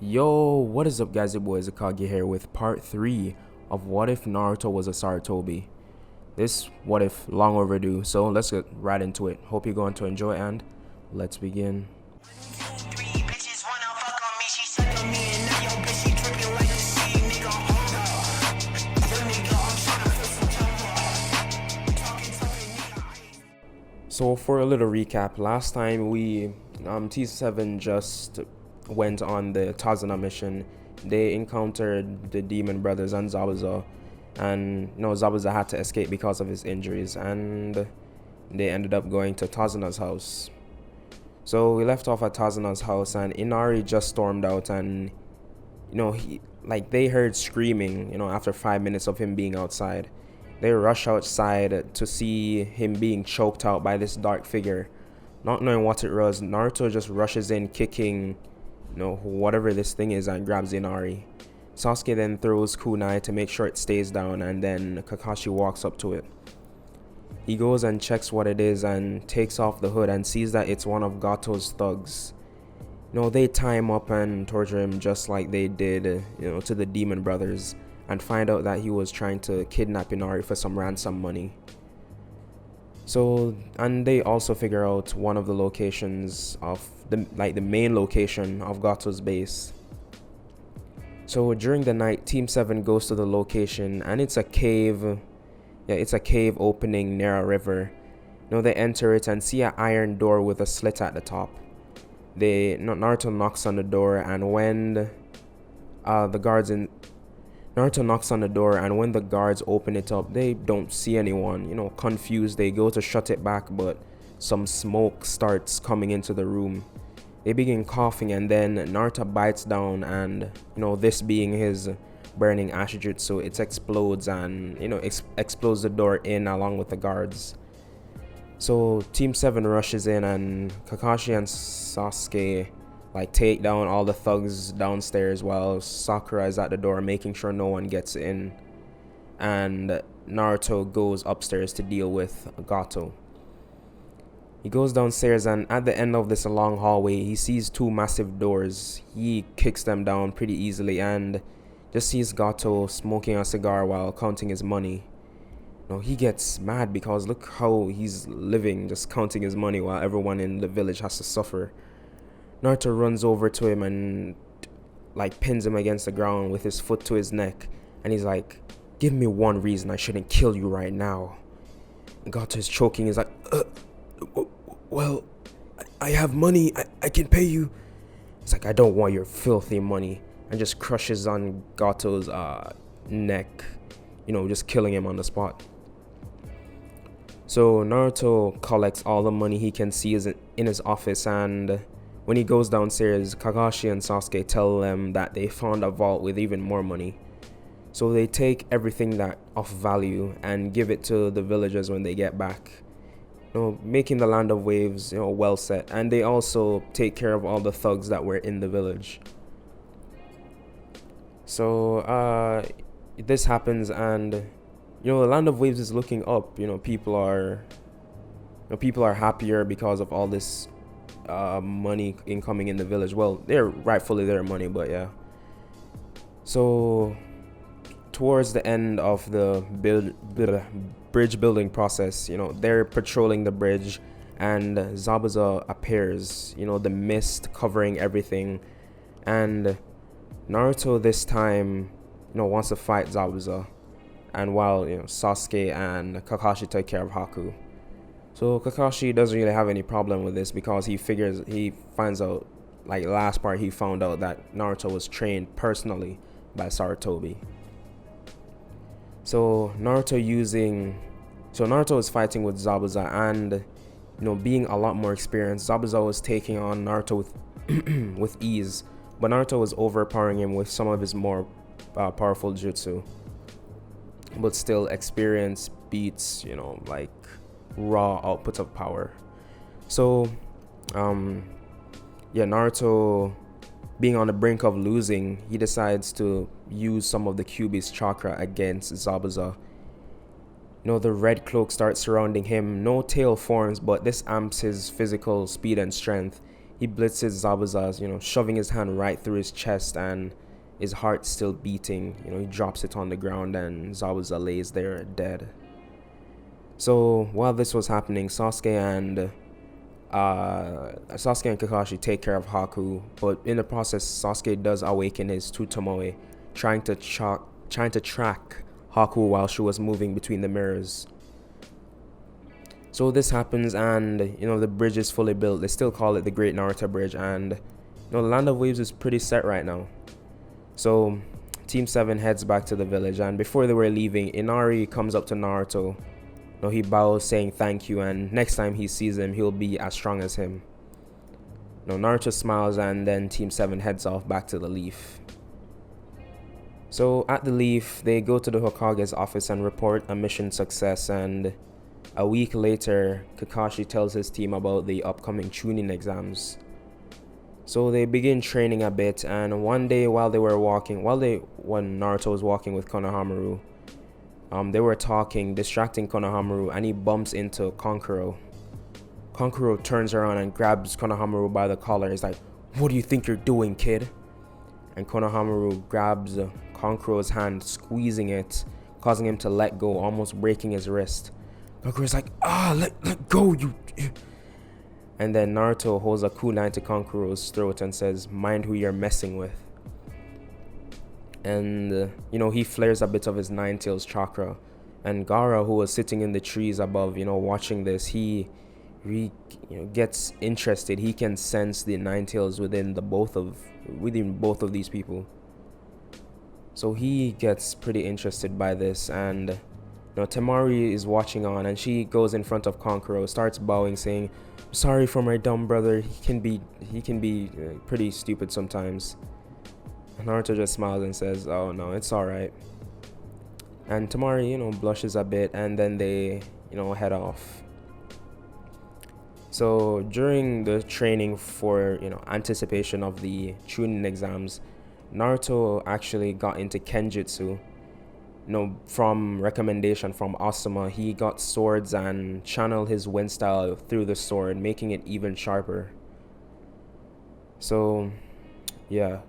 Yo, what is up guys, your boy IzuKage here with part 3 of What If Naruto Was a Sarutobi. This what if long overdue, so let's get right into it. Hope you're going to enjoy and let's begin. So for a little recap, last time we T7 just went on the Tazuna mission. They encountered the demon brothers and Zabuza, and Zabuza had to escape because of his injuries, and they ended up going to Tazuna's house. So we left off at Tazuna's house, and Inari just stormed out, and they heard screaming after 5 minutes of him being outside. They rush outside to see him being choked out by this dark figure. Not knowing what it was, Naruto just rushes in, kicking whatever this thing is, and grabs Inari. Sasuke then throws kunai to make sure it stays down, and then Kakashi walks up to it. He goes and checks what it is and takes off the hood and sees that it's one of Gato's thugs. They tie him up and torture him just like they did to the demon brothers, and find out that he was trying to kidnap Inari for some ransom money. So, and they also figure out one of the locations of the main location of Gato's base. So during the night, Team 7 goes to the location, and it's a cave. Yeah, it's a cave opening near a river. They enter it and see an iron door with a slit at the top. Naruto knocks on the door, and when Naruto knocks on the door, and when the guards open it up, they don't see anyone. Confused, they go to shut it back, but some smoke starts coming into the room. They begin coughing, and then Naruto bites down, and this being his burning ash jutsu, it explodes and explodes the door in along with the guards. So Team 7 rushes in, and Kakashi and Sasuke take down all the thugs downstairs while Sakura is at the door making sure no one gets in, and Naruto goes upstairs to deal with Gato. He goes downstairs, and at the end of this long hallway he sees two massive doors. He kicks them down pretty easily and just sees Gato smoking a cigar while counting his money. He gets mad because look how he's living, just counting his money while everyone in the village has to suffer. Naruto runs over to him and pins him against the ground with his foot to his neck, and he's like, "Give me one reason I shouldn't kill you right now." Gato is choking. He's like, well, I have money. I can pay you." It's like, "I don't want your filthy money," and just crushes on Gato's neck, just killing him on the spot. So Naruto collects all the money he can see in his office, and when he goes downstairs, Kakashi and Sasuke tell them that they found a vault with even more money. So they take everything that of value and give it to the villagers when they get back, making the land of waves well set. And they also take care of all the thugs that were in the village. So this happens, and the land of waves is looking up. People are happier because of all this money incoming in the village. Well, they're rightfully their money, but yeah. So towards the end of the bridge building process, they're patrolling the bridge, and Zabuza appears, the mist covering everything, and Naruto this time wants to fight Zabuza, and while Sasuke and Kakashi take care of Haku. So Kakashi doesn't really have any problem with this because he finds out, last part he found out that Naruto was trained personally by Sarutobi. So Naruto is fighting with Zabuza, and being a lot more experienced, Zabuza was taking on Naruto with ease, but Naruto was overpowering him with some of his more powerful jutsu. But still, experience beats raw output of power. So Naruto, being on the brink of losing, he decides to use some of the Kyuubi's chakra against Zabuza. The red cloak starts surrounding him. No tail forms, but this amps his physical speed and strength. he blitzes Zabuza, shoving his hand right through his chest, and his heart still beating. He drops it on the ground, and Zabuza lays there dead. So while this was happening, Sasuke and Kakashi take care of Haku, but in the process, Sasuke does awaken his Tsutomu, trying to track Haku while she was moving between the mirrors. So this happens, and the bridge is fully built. They still call it the Great Naruto Bridge, and the Land of Waves is pretty set right now. So Team 7 heads back to the village, and before they were leaving, Inari comes up to Naruto. He bows, saying thank you, and next time he sees him, he'll be as strong as him. Naruto smiles, and then Team 7 heads off back to the Leaf. So at the Leaf, they go to the Hokage's office and report a mission success, and a week later, Kakashi tells his team about the upcoming Chunin exams. So they begin training a bit, and one day when Naruto was walking with Konohamaru, they were talking, distracting Konohamaru, and he bumps into Kankuro. Kankuro turns around and grabs Konohamaru by the collar. He's like, "What do you think you're doing, kid?" And Konohamaru grabs Kankuro's hand, squeezing it, causing him to let go, almost breaking his wrist. Kankuro's like, let go, you. And then Naruto holds a kunai to Kankuro's throat and says, "Mind who you're messing with." And he flares a bit of his Nine Tails chakra, and Gaara, who was sitting in the trees above, watching this, he gets interested. He can sense the Nine Tails within both of these people. So he gets pretty interested by this, and Temari is watching on, and she goes in front of Kankuro, starts bowing, saying, "Sorry for my dumb brother. He can be pretty stupid sometimes." Naruto just smiles and says, "Oh no, it's alright." And Temari, blushes a bit, and then they, head off. So during the training for, anticipation of the Chunin exams, Naruto actually got into Kenjutsu. From recommendation from Asuma, he got swords and channeled his wind style through the sword, making it even sharper. So, yeah.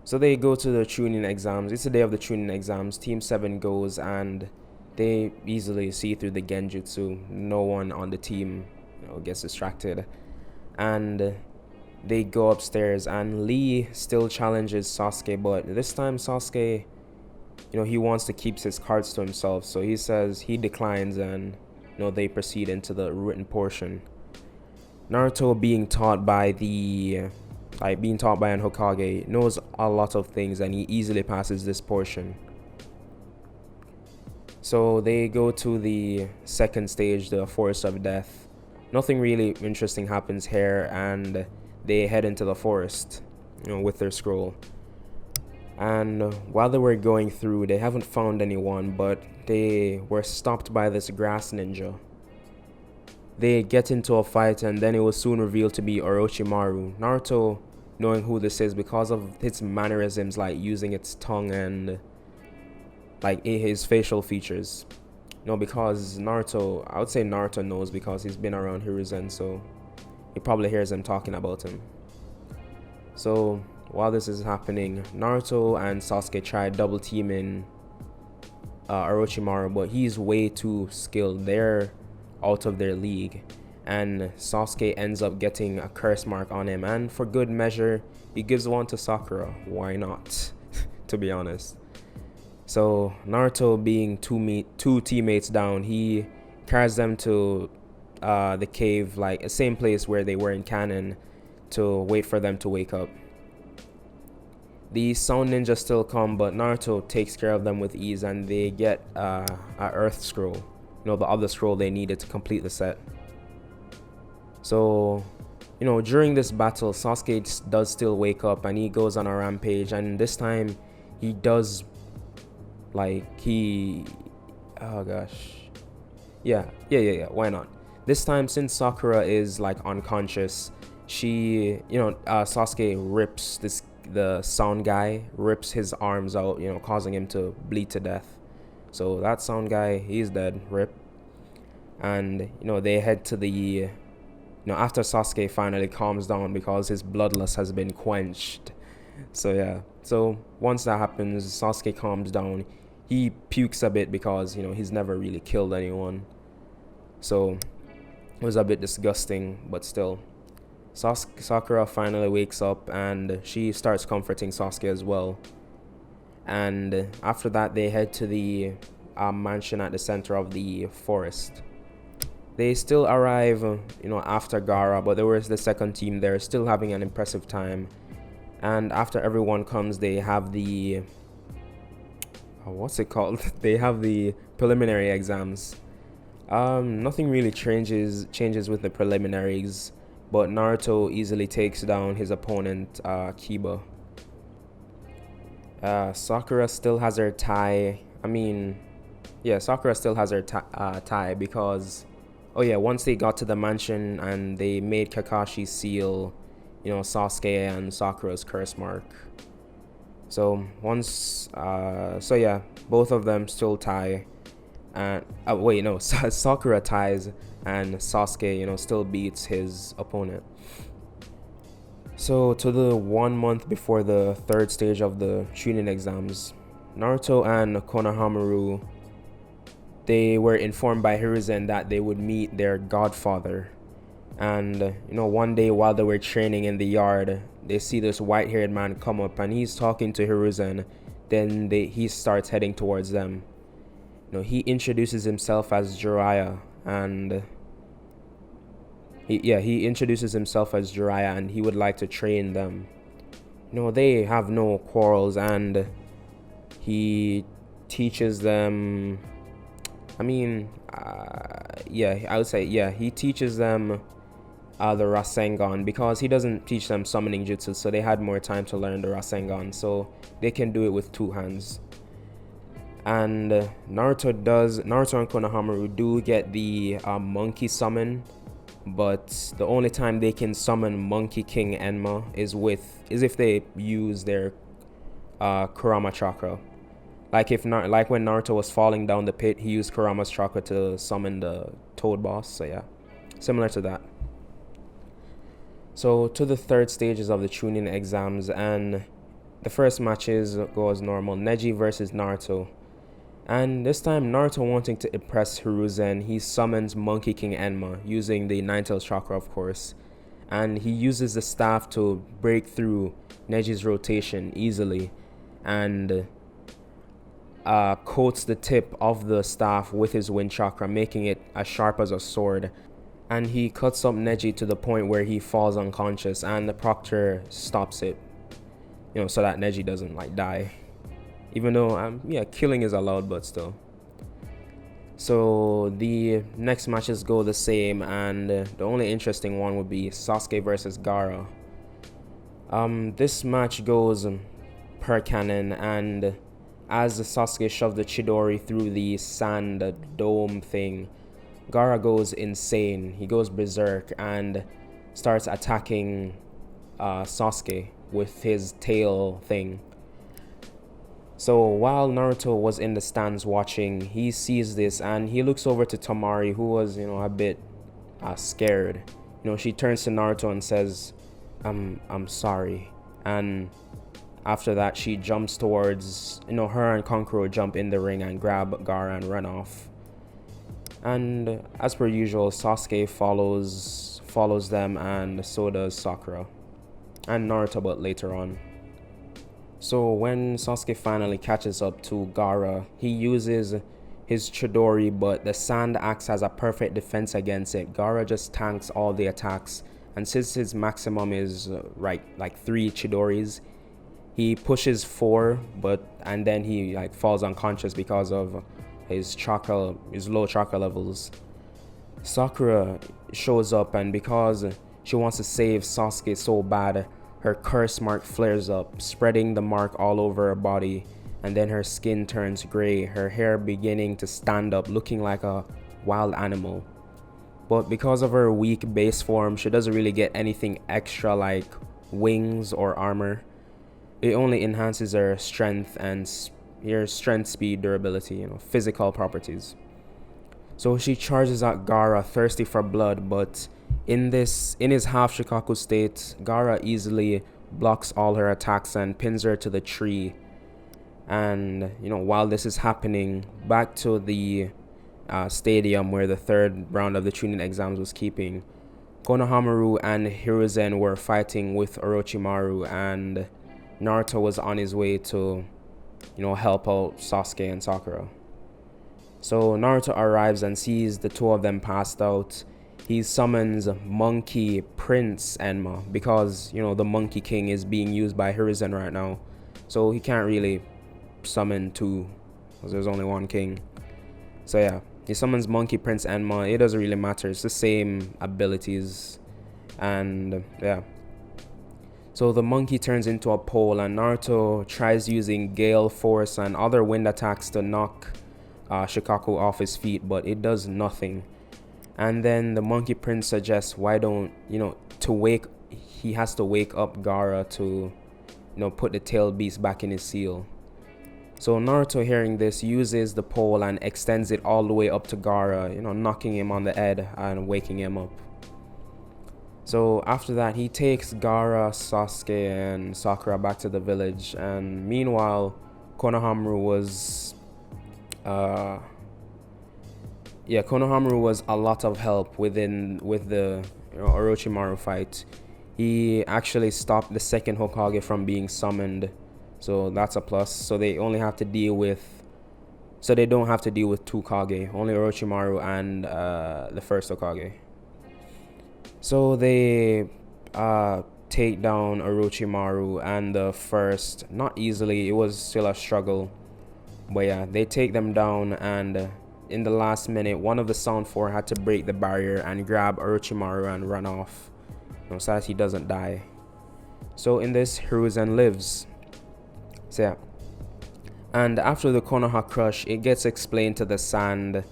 So they go to the Chunin exams. It's the day of the Chunin exams. Team 7 goes, and they easily see through the Genjutsu. No one on the team, gets distracted. And they go upstairs, and Lee still challenges Sasuke, but this time Sasuke, he wants to keep his cards to himself. So he says he declines, and they proceed into the written portion. Naruto, being taught by an Hokage, knows a lot of things, and he easily passes this portion. So they go to the second stage, the Forest of Death. Nothing really interesting happens here, and they head into the forest, with their scroll. And while they were going through, they haven't found anyone, but they were stopped by this grass ninja. They get into a fight, and then it was soon revealed to be Orochimaru. Naruto, knowing who this is because of its mannerisms, like using its tongue and his facial features. Because I would say Naruto knows because he's been around Hiruzen, so he probably hears them talking about him. So while this is happening, Naruto and Sasuke try double teaming Orochimaru, but he's way too skilled. They're out of their league, and Sasuke ends up getting a curse mark on him, and for good measure, he gives one to Sakura. Why not? To be honest. So Naruto, being two teammates down, he carries them to the cave, the same place where they were in canon, to wait for them to wake up. The sound ninjas still come, but Naruto takes care of them with ease, and they get a earth scroll, the other scroll they needed to complete the set. So, during this battle, Sasuke does still wake up, and he goes on a rampage, and this time he does, why not? This time, since Sakura is unconscious, she, Sasuke rips the sound guy, rips his arms out, causing him to bleed to death. So that sound guy, he's dead, rip. And, they head to the After Sasuke finally calms down because his bloodlust has been quenched. So yeah. So once that happens, Sasuke calms down. He pukes a bit because, he's never really killed anyone. So it was a bit disgusting, but still. Sakura finally wakes up and she starts comforting Sasuke as well. And after that, they head to the mansion at the center of the forest. They still arrive, after Gaara, but there was the second team there, still having an impressive time. And after everyone comes, they have the what's it called? They have the preliminary exams. Nothing really changes with the preliminaries, but Naruto easily takes down his opponent, Kiba. Sakura still has her tie. Sakura still has her tie because, oh yeah, once they got to the mansion and they made Kakashi seal, Sasuke and Sakura's curse mark. So both of them still tie. And Sakura ties and Sasuke, still beats his opponent. So to the 1 month before the third stage of the Chunin exams, Naruto and Konohamaru, they were informed by Hiruzen that they would meet their godfather. And one day while they were training in the yard, they see this white-haired man come up and he's talking to Hiruzen. Then he starts heading towards them. He introduces himself as Jiraiya, and he introduces himself as Jiraiya, and he would like to train them. They have no quarrels, and he teaches them. He teaches them the Rasengan, because he doesn't teach them summoning jutsu, so they had more time to learn the Rasengan, so they can do it with 2 hands. And Naruto and Konohamaru do get the monkey summon, but the only time they can summon Monkey King Enma is if they use their Kurama chakra. Like when Naruto was falling down the pit, he used Kurama's chakra to summon the Toad boss. So yeah, similar to that. So to the third stages of the Chunin exams, and the first matches go as normal. Neji versus Naruto. And this time, Naruto, wanting to impress Hiruzen, he summons Monkey King Enma using the Nine-Tails chakra, of course. And he uses the staff to break through Neji's rotation easily, and coats the tip of the staff with his wind chakra, making it as sharp as a sword. And he cuts up Neji to the point where he falls unconscious, and the proctor stops it, so that Neji doesn't die. Even though killing is allowed, but still. So the next matches go the same, and the only interesting one would be Sasuke versus Gaara. This match goes per canon, and as Sasuke shoves the Chidori through the sand dome thing, Gaara goes insane. He goes berserk and starts attacking Sasuke with his tail thing. So while Naruto was in the stands watching, he sees this and he looks over to Tamari, who was, a bit scared. She turns to Naruto and says, I'm sorry. And after that, she jumps towards, her and Kankuro jump in the ring and grab Gaara and run off. And as per usual, Sasuke follows them, and so does Sakura and Naruto, but later on. So when Sasuke finally catches up to Gaara, he uses his Chidori, but the sand acts as a perfect defense against it. Gaara just tanks all the attacks, and since his maximum is like 3 Chidoris, he pushes 4, and then he falls unconscious because of his low chakra levels. Sakura shows up, and because she wants to save Sasuke so bad, her curse mark flares up, spreading the mark all over her body, and then her skin turns gray, her hair beginning to stand up, looking like a wild animal. But because of her weak base form, she doesn't really get anything extra like wings or armor. It only enhances her strength and strength, speed, durability, physical properties. So she charges at Gaara, thirsty for blood, but In his half Shikaku state, Gaara easily blocks all her attacks and pins her to the tree. And while this is happening, back to the stadium where the third round of the Chunin exams was keeping, Konohamaru and Hiruzen were fighting with Orochimaru, and Naruto was on his way to help out Sasuke and Sakura. So Naruto arrives and sees the two of them passed out. He summons Monkey Prince Enma because the Monkey King is being used by Hiruzen right now, so he can't really summon two because there's only one king. So yeah, he summons Monkey Prince Enma. It doesn't really matter, it's the same abilities. And yeah, so the monkey turns into a pole, and Naruto tries using Gale Force and other wind attacks to knock Shikaku off his feet, but it does nothing. And then the Monkey Prince suggests why don't he has to wake up Gaara to put the tail beast back in his seal. So Naruto, hearing this, uses the pole and extends it all the way up to Gaara, knocking him on the head and waking him up. So after that, he takes Gaara, Sasuke, and Sakura back to the village, and meanwhile, Konohamaru was a lot of help with the Orochimaru fight. He actually stopped the second Hokage from being summoned, so that's a plus. So they don't have to deal with two Kage, only Orochimaru and the first Hokage. So they take down Orochimaru and the first, not easily, it was still a struggle. But yeah, they take them down, and in the last minute, one of the Sound Four had to break the barrier and grab Orochimaru and run off, so that he doesn't die. So in this, Hiruzen lives. So yeah. And after the Konoha crush, it gets explained to the sand.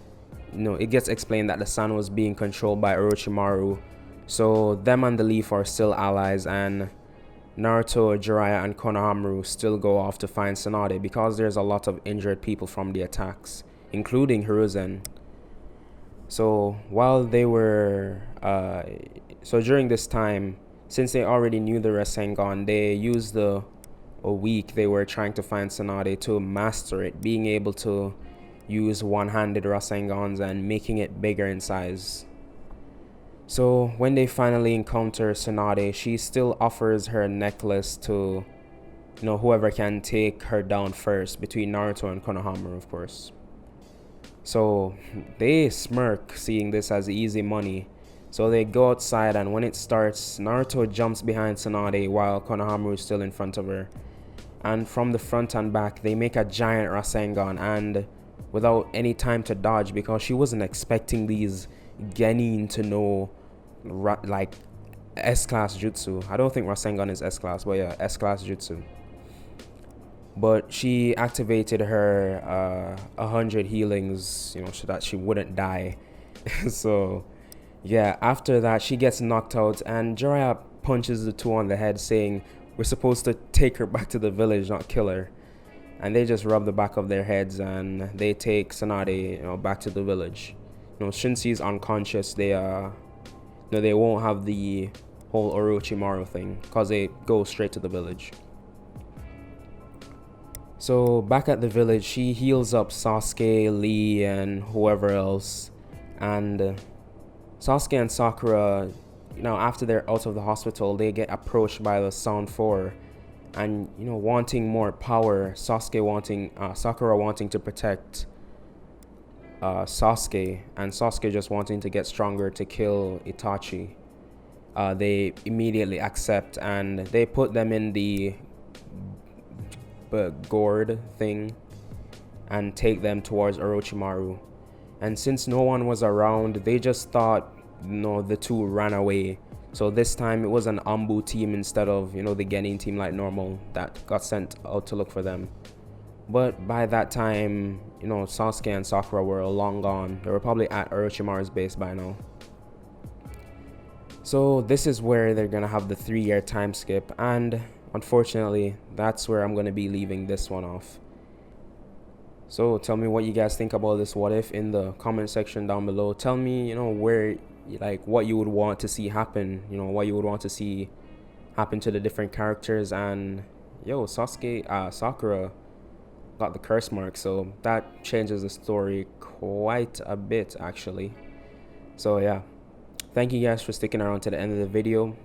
It gets explained that the sand was being controlled by Orochimaru. So them and the Leaf are still allies, and Naruto, Jiraiya, and Konohamaru still go off to find Tsunade because there's a lot of injured people from the attacks, including Hiruzen. So while they were, during this time, since they already knew the Rasengan, they used a week they were trying to find Tsunade to master it, being able to use one-handed Rasengans and making it bigger in size. So when they finally encounter Tsunade, she still offers her necklace to whoever can take her down first, between Naruto and Konohamaru, of course. So they smirk, seeing this as easy money. So they go outside, and when it starts, Naruto jumps behind Tsunade while Konohamaru is still in front of her. And from the front and back, they make a giant Rasengan, and without any time to dodge, because she wasn't expecting these Genin to know like S-class jutsu. I don't think Rasengan is S-class, but yeah, S-class jutsu. But she activated her 100 healings, so that she wouldn't die. So yeah, after that, she gets knocked out, and Jiraiya punches the two on the head, saying, "We're supposed to take her back to the village, not kill her." And they just rub the back of their heads, and they take Tsunade, back to the village. Since he's unconscious, they won't have the whole Orochimaru thing, because they go straight to the village. So back at the village, she heals up Sasuke, Lee, and whoever else. And Sasuke and Sakura, after they're out of the hospital, they get approached by the Sound Four, and wanting more power. Sakura wanting to protect Sasuke, and Sasuke just wanting to get stronger to kill Itachi. They immediately accept, and they put them in the gourd thing and take them towards Orochimaru. And since no one was around, they just thought the two ran away. So this time it was an Ambu team instead of the Genin team like normal that got sent out to look for them. But by that time, Sasuke and Sakura were long gone. They were probably at Orochimaru's base by now. So this is where they're gonna have the 3-year time skip, and unfortunately, that's where I'm gonna be leaving this one off. So tell me what you guys think about this what if in the comment section down below. Tell me, where like what you would want to see happen, what you would want to see happen to the different characters. And Sakura got the curse mark, so that changes the story quite a bit actually. So yeah, thank you guys for sticking around to the end of the video.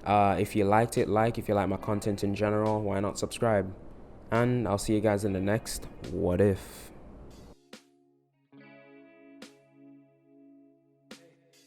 If you liked it, if you like my content in general, why not subscribe? And I'll see you guys in the next What If.